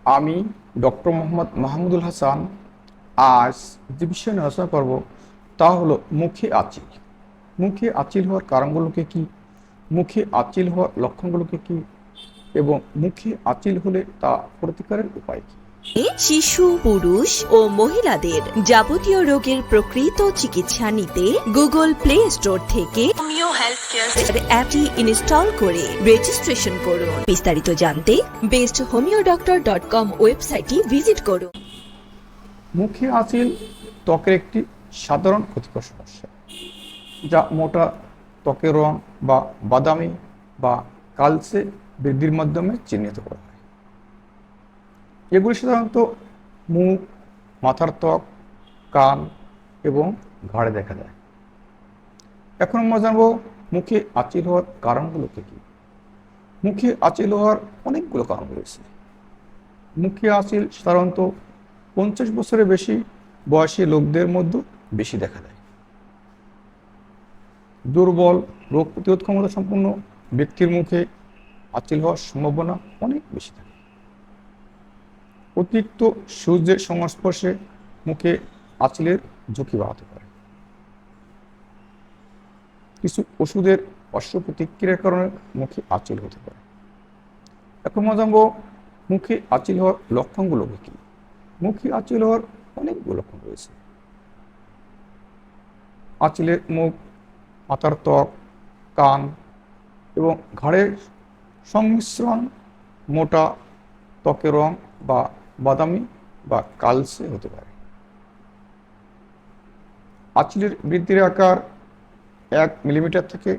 আমি ডক্টর মোহাম্মদ মাহমুদুল হাসান। আজ যে বিষয়ে নিয়ে আলোচনা করব তা হলো মুখে আঁচিল। মুখে আঁচিল হওয়ার কারণগুলোকে কি, মুখে আঁচিল হওয়ার লক্ষণগুলোকে কি, এবং মুখে আঁচিল হলে তা প্রতিকারের উপায় কি। শিশু, পুরুষ ও মহিলাদের যাবতীয় রোগের প্রকৃত চিকিৎসা নিতে গুগল প্লে স্টোর থেকে হোমিও হেলথ কেয়ার অ্যাপটি ইনস্টল করে রেজিস্ট্রেশন করুন। বিস্তারিত জানতে besthomeodoctor.com ওয়েবসাইটটি ভিজিট করুন। মুখে আঁচিল ত্বকের একটি সাধারণ ক্ষতিকর সমস্যা, যা মোটা ত্বকের রং বা বাদামি বা কালচে বৃদ্ধির মাধ্যমে চিহ্নিত করা হয়। এগুলি সাধারণত মুখ, মাথার ত্বক, কান এবং ঘাড়ে দেখা যায়। এখন আমরা জানবো মুখে আঁচিল হওয়ার কারণগুলোকে কি। মুখে আঁচিল হওয়ার অনেকগুলো কারণ রয়েছে। মুখে আঁচিল সাধারণত 50 বছরের বেশি বয়সী লোকদের মধ্যে বেশি দেখা যায়। দুর্বল, রোগ প্রতিরোধ ক্ষমতা সম্পন্ন ব্যক্তির মুখে আঁচিল হওয়ার সম্ভাবনা অনেক বেশি থাকে। অতিরিক্ত সূর্যের সংস্পর্শে মুখে আঁচিলের ঝুঁকি বাড়াতে পারে। কিছু ওষুধের পার্শ্ব প্রতিক্রিয়ার কারণে মুখে আঁচিল হতে পারে। এখন আমরা জানবো মুখে আঁচিল হওয়ার লক্ষণগুলোকে কি। মুখে আঁচিল হওয়ার অনেকগুলো লক্ষণ রয়েছে। আঁচিলের মুখ, মাথার ত্বক, কান এবং ঘাড়ের সংমিশ্রণ মোটা ত্বকের রং বা বাদামি বা কালচে হতে পারে। আঁচিলের বৃদ্ধির আকার 1 মিলিমিটার থেকে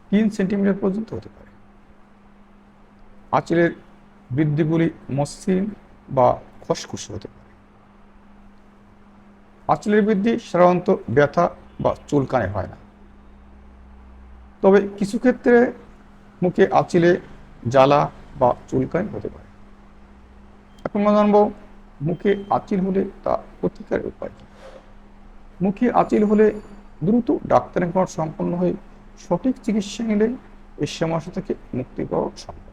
3 সেন্টিমিটার পর্যন্ত হতে পারে। আঁচিলের বৃদ্ধিগুলি মসৃণ বা খসখসে হতে পারে। আঁচিলের বৃদ্ধি সাধারণত ব্যথা বা চুলকানি হয় না, তবে কিছু ক্ষেত্রে মুখে আঁচিলে জ্বালা বা চুলকানি হতে পারে। এখন আমরা জানবো মুখে আঁচিল হলে তা প্রতিকারের উপায় কি। মুখে আঁচিল হলে দ্রুত ডাক্তারের পরামর্শ সম্পন্ন হয়ে সঠিক চিকিৎসা নিলে এই সমস্যা থেকে মুক্তি পাওয়া সম্ভব।